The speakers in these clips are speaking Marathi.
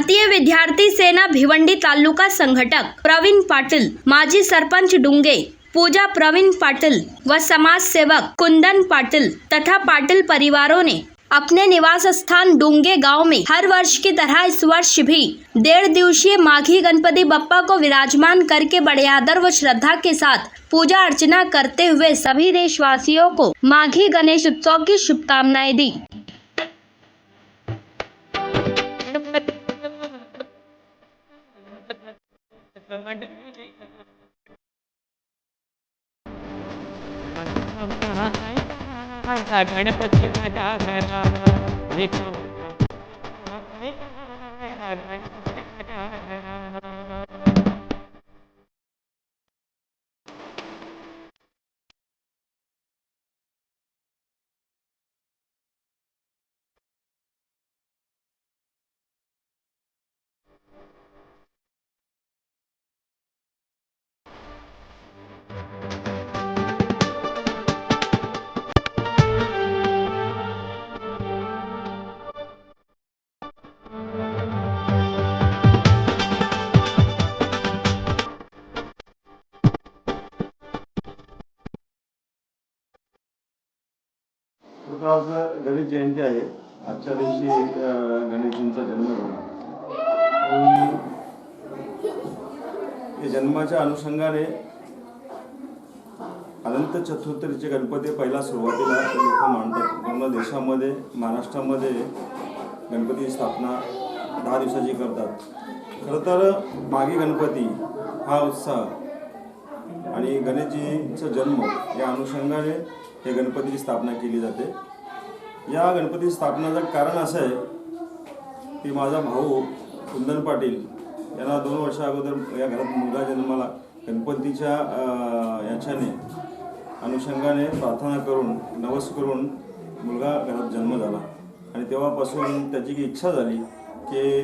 भारतीय विद्यार्थी सेना भिवंडी तालुका संघटक प्रवीण पाटिल, माजी सरपंच डुंगे पूजा प्रवीण पाटिल व समाज सेवक कुंदन पाटिल तथा पाटिल परिवारों ने अपने निवास स्थान डूंगे गांव में हर वर्ष की तरह इस वर्ष भी 1.5 दिवसीय माघी गणपति बप्पा को विराजमान करके बड़े आदर व श्रद्धा के साथ पूजा अर्चना करते हुए सभी देशवासियों को माघी गणेश उत्सव की शुभकामनाएं दी। गणपती माझ्या घरात विठू आज गणेश जयंती आहे। आजच्या दिवशी गणेशजींचा जन्म झाला। या जन्माच्या अनुषंगाने अनंत चतुर्थीचे गणपती पहिला सुरुवातीला लोक मानतात। पूर्ण देशामध्ये महाराष्ट्रामध्ये गणपती स्थापना 10 दिवसाची करतात। खरं तर माघी गणपती हा उत्साह आणि गणेशजींचा जन्म या अनुषंगाने हे गणपतीची स्थापना केली जाते। या गणपती स्थापनेचं कारण असं आहे की माझा भाऊ कुंदन पाटील यांना 2 वर्षा अगोदर या घरात मुलगा जन्माला। गणपतीच्या याच्याने अनुषंगाने प्रार्थना करून नवस करून मुलगा घरात जन्म झाला आणि तेव्हापासून त्याची इच्छा झाली की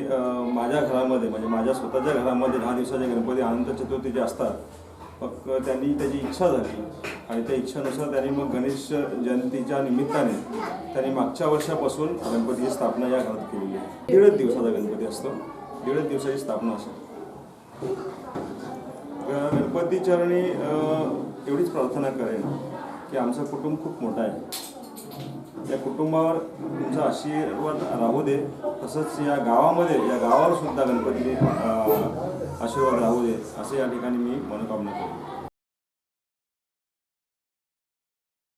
माझ्या घरामध्ये म्हणजे माझ्या स्वतःच्या घरामध्ये 10 दिवसाचे गणपती अनंत चतुर्थीचे असतात। फक्त त्यांनी त्याची इच्छा झाली आणि त्या इच्छेनुसार त्यांनी मग गणेश जयंतीच्या निमित्ताने त्यांनी मागच्या वर्षापासून गणपतीची स्थापना या घरात केलेली आहे। 1.5 दिवसाचा गणपती असतो। 1.5 दिवसाची स्थापना असते। गणपती चरणी एवढीच प्रार्थना करेन की आमचं कुटुंब खूप मोठं आहे। या कुटुंबावर तुमचा आशीर्वाद राहू दे। तसंच या गावावर सुद्धा गणपतीने आशीर्वाद राहू दे असे या ठिकाणी मी मनोकामना करतो।